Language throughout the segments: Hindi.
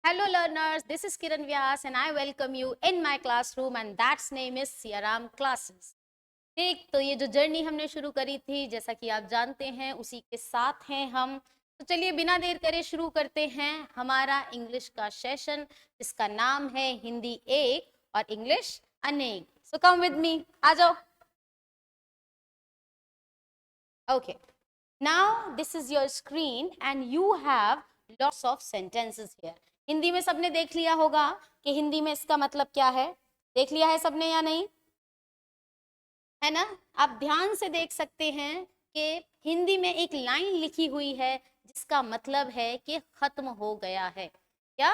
Hello learners, this is Kiran Vyas and I welcome you in my classroom and that's name is Siaram Classes. ठीक, तो ये जो जर्नी हमने शुरू करी थी, जैसा कि आप जानते हैं, उसी के साथ हैं हम। तो चलिए बिना देर करे शुरू करते हैं हमारा इंग्लिश का सेशन, जिसका नाम है हिंदी एक और इंग्लिश अनेक। सो कम विद मी, आ जाओ। Okay, now this is your screen and you have lots of sentences here. Hindi में सबने देख लिया होगा कि हिंदी में इसका मतलब क्या है। देख लिया है सबने या नहीं, है ना? आप ध्यान से देख सकते हैं कि हिंदी में एक लाइन लिखी हुई है जिसका मतलब है कि खत्म हो गया है। क्या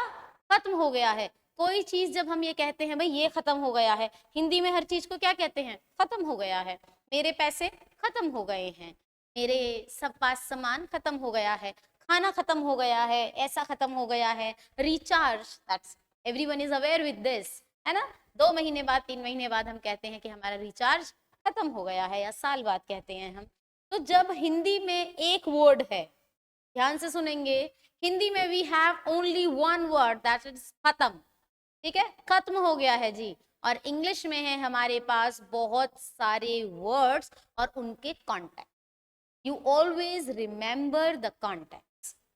खत्म हो गया है? कोई चीज जब हम ये कहते हैं भाई ये खत्म हो गया है, हिंदी में हर चीज को क्या कहते हैं? खत्म हो गया है। मेरे पैसे खत्म हो गए हैं, मेरे सब पास सामान खत्म हो गया है, खाना खत्म हो गया है, ऐसा खत्म हो गया है। Recharge, that's everyone is aware with this, है ना? 2 महीने बाद 3 महीने बाद हम कहते हैं कि हमारा रिचार्ज खत्म हो गया है, या साल बाद कहते हैं हम। तो जब हिंदी में एक वर्ड है, ध्यान से सुनेंगे, हिंदी में we have only one word that is खत्म। ठीक है, खत्म हो गया है जी। और इंग्लिश में है हमारे पास बहुत सारे वर्ड्स और उनके contact. You always remember the contact.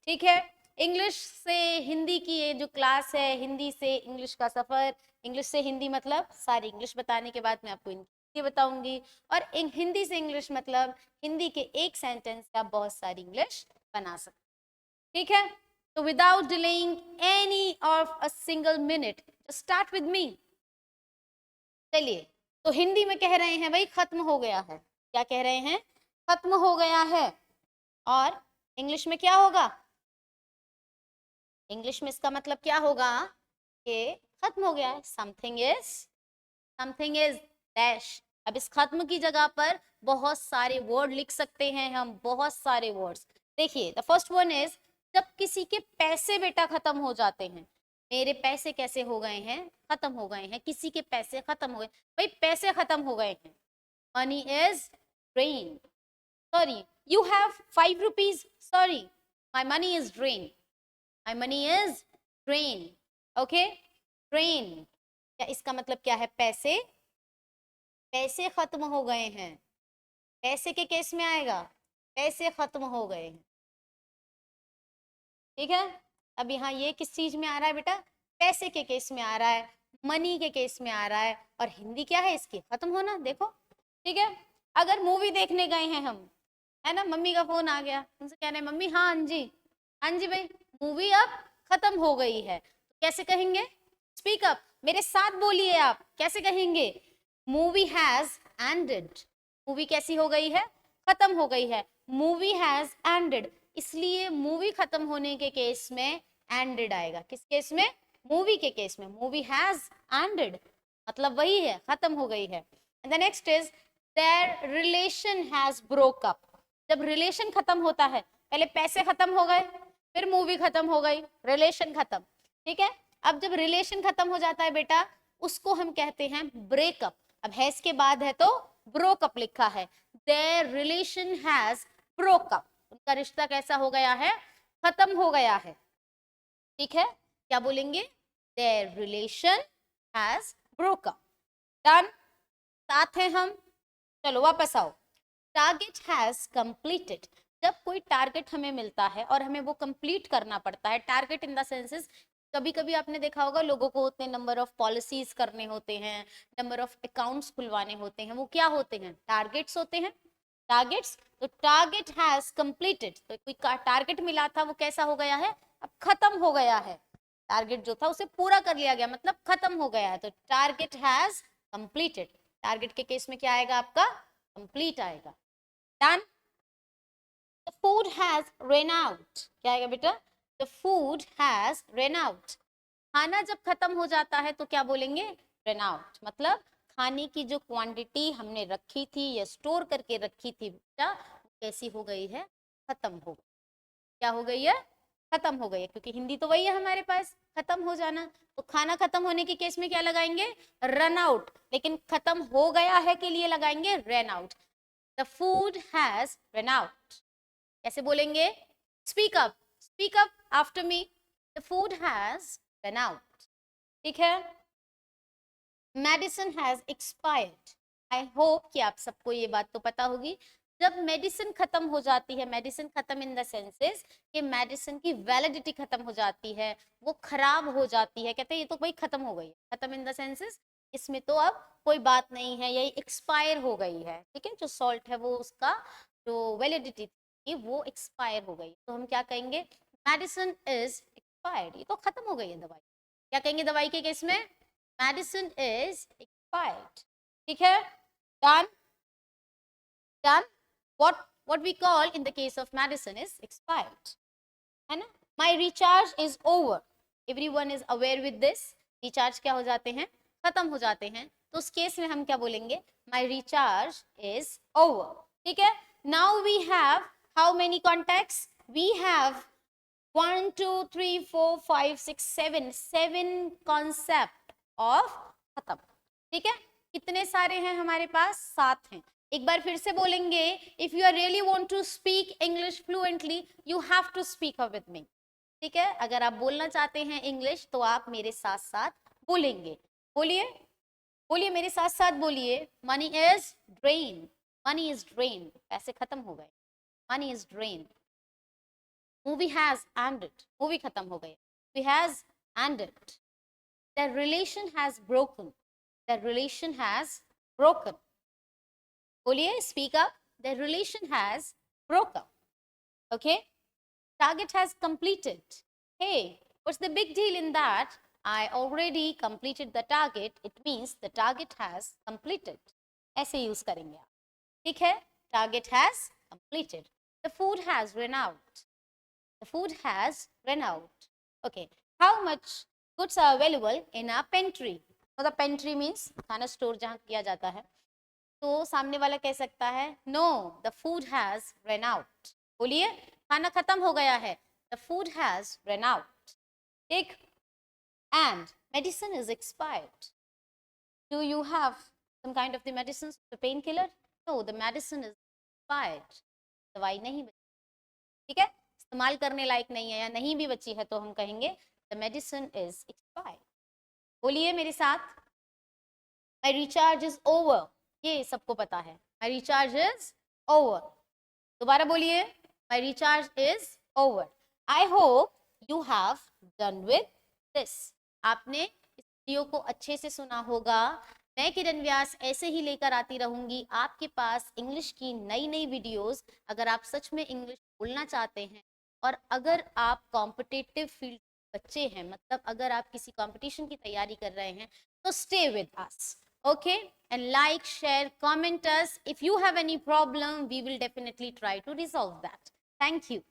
ठीक है, इंग्लिश से हिंदी की ये जो क्लास है, हिंदी से इंग्लिश का सफर, इंग्लिश से हिंदी मतलब सारी इंग्लिश बताने के बाद मैं आपको हिंदी बताऊंगी, और हिंदी से इंग्लिश मतलब हिंदी के एक सेंटेंस से आप बहुत सारी इंग्लिश बना सकते। ठीक है, तो without delaying any of a single minute, start with me. चलिए, तो हिंदी में कह रहे हैं भाई खत्म हो गया है। क्या कह रहे हैं? खत्म हो गया है। और इंग्लिश में क्या होगा? इंग्लिश में इसका मतलब क्या होगा कि खत्म हो गया है। Something is dash. अब इस खत्म की जगह पर बहुत सारे वर्ड लिख सकते हैं हम, बहुत सारे वर्ड्स। देखिए, द फर्स्ट वन इज जब किसी के पैसे बेटा खत्म हो जाते हैं। मेरे पैसे कैसे हो गए हैं? खत्म हो गए हैं। किसी के पैसे खत्म हो गए, भाई पैसे खत्म हो गए हैं। Money is drain. Sorry, you have 5 rupees. Sorry, my money is drained. My money is drained. Okay? Drain. क्या इसका मतलब क्या है? पैसे, पैसे खत्म हो गए हैं। पैसे के केस में आएगा, पैसे खत्म हो गए हैं। ठीक है, अब यहाँ ये किस चीज में आ रहा है बेटा? पैसे के केस में आ रहा है, मनी के केस में आ रहा है। और हिंदी क्या है इसकी? खत्म होना। देखो, ठीक है, अगर मूवी देखने गए हैं हम, है ना, मम्मी का फोन आ गया, उनसे कह रहे हैं मम्मी हाँ जी, हाँ जी भाई मूवी अब खत्म हो गई है, तो कैसे कहेंगे? स्पीक अप, मेरे साथ बोलिए आप, कैसे कहेंगे? Movie has ended. मूवी कैसी हो गई है? खत्म हो गई है। मूवी हैज एंडेड, इसलिए मूवी खत्म होने के केस में एंडेड आएगा। किस केस में? मूवी के केस में। मूवी हैज एंडेड मतलब वही है, खत्म हो गई है। And the next is there relation has broke up. जब रिलेशन खत्म होता है, पहले पैसे खत्म हो गए, फिर मूवी खत्म हो गई, रिलेशन खत्म। ठीक है, अब जब रिलेशन खत्म हो जाता है बेटा, उसको हम कहते हैं ब्रेकअप। अब हैज के बाद है तो ब्रोकअप लिखा है। देयर रिलेशन हैज ब्रोकअप, उनका रिश्ता कैसा हो गया है? खत्म हो गया है। ठीक है, क्या बोलेंगे? There relation has broke up. Done, साथ हैं हम। चलो वापस आओ। Target has completed. जब कोई टारगेट हमें मिलता है और हमें वो कंप्लीट करना पड़ता है, टारगेट इन द सेंसेस, कभी कभी आपने देखा होगा लोगों को उतने नंबर ऑफ पॉलिसीज करने होते हैं, नंबर ऑफ अकाउंट्स खुलवाने होते हैं, वो क्या होते हैं? टारगेट्स होते हैं। टारगेट्स, तो टारगेट हैज कंप्लीटेड, तो कोई टारगेट मिला था, वो कैसा हो गया है? अब खत्म हो गया है। टारगेट जो था उसे पूरा कर लिया गया, मतलब खत्म हो गया है। तो टारगेट हैज कंप्लीटेड, टारगेट के केस में क्या आएगा आपका? कंप्लीट आएगा। Done. The food has run out, क्या आएगा बेटा? The food has run out। खाना जब खत्म हो जाता है तो क्या बोलेंगे? रन आउट, मतलब खाने की जो क्वांटिटी हमने रखी थी या स्टोर करके रखी थी बेटा, कैसी हो गई है? खत्म हो गई। क्या हो गई है? खत्म हो गई है, क्योंकि हिंदी तो वही है हमारे पास, खत्म हो जाना। तो खाना खत्म होने के केस में क्या लगाएंगे? Run out. लेकिन खत्म हो गया है के लिए लगाएंगे run out. The food has run out. कैसे बोलेंगे? Speak up, speak up after me. The food has run out, ठीक है। Medicine has expired, I hope कि आप सबको ये बात तो पता होगी। जब मेडिसिन खत्म हो जाती है, मेडिसिन खत्म इन द सेंसेस कि मेडिसिन की वैलिडिटी खत्म हो जाती है, वो खराब हो जाती है, कहते हैं ये तो भाई खत्म हो गई है, खत्म इन द सेंसेस इसमें तो अब कोई बात नहीं है, यही एक्सपायर हो गई है, ठीक है। जो सॉल्ट है वो उसका जो वैलिडिटी थी वो एक्सपायर हो गई, तो हम क्या कहेंगे, मेडिसिन इज एक्सपायर्ड, ये तो खत्म हो गई है दवाई। क्या कहेंगे दवाई के केस में, मेडिसिन इज एक्सपायर्ड, ठीक है। Done done. what we call in the case of medicine is expired, है ना। my recharge is over, everyone is aware with this, recharge क्या हो जाते हैं, खत्म हो जाते हैं, तो उस केस में हम क्या बोलेंगे, my recharge is over, ठीक है। now we have how many contacts, we have 1 2 3 4 5 6 7 concept of खत्म, ठीक है। कितने सारे हैं हमारे पास, 7 हैं। एक बार फिर से बोलेंगे, if you are really want to speak English fluently you have to speak with me, ठीक है। अगर आप बोलना चाहते हैं इंग्लिश तो आप मेरे साथ साथ बोलेंगे, बोलिए बोलिए मेरे साथ साथ बोलिए, money is drain, money is drain, पैसे खत्म हो गए, money is drain. Movie has ended, movie खत्म हो गई, movie has ended. The relation has broken, the relation has broken, बोलिए speak up, the relation has broken, okay. target has completed, hey what's the big deal in that, I already completed the target, it means the target has completed, ऐसे यूज करेंगे आप, ठीक है। target has completed, the food has run out, the food has run out, okay। how much goods are available in a pantry, मतलब pantry means खाना स्टोर जहाँ किया जाता है, तो सामने वाला कह सकता है no the food has run out, बोलिए खाना खत्म हो गया है, the food has run out, ठीक। And medicine is expired, do you have some kind of the medicine, the pain killer, no the medicine is expired, दवाई नहीं बची, ठीक है, इस्तेमाल करने लायक नहीं है या नहीं भी बची है तो हम कहेंगे द मेडिसिन इज एक्सपायर्ड, बोलिए मेरे साथ, माई रिचार्ज इज ओवर, ये सबको पता है, माई रिचार्ज इज ओवर, दोबारा बोलिए, my recharge is over. I hope you have done with this, आपने इस वीडियो को अच्छे से सुना होगा। मैं किरण व्यास ऐसे ही लेकर आती रहूंगी आपके पास इंग्लिश की नई नई वीडियोस। अगर आप सच में इंग्लिश बोलना चाहते हैं और अगर आप कॉम्पिटिटिव फील्ड बच्चे हैं, मतलब अगर आप किसी कंपटीशन की तैयारी कर रहे हैं, तो stay with us, okay, and like, share, comment us. If you have any problem we will definitely try to resolve that. Thank you.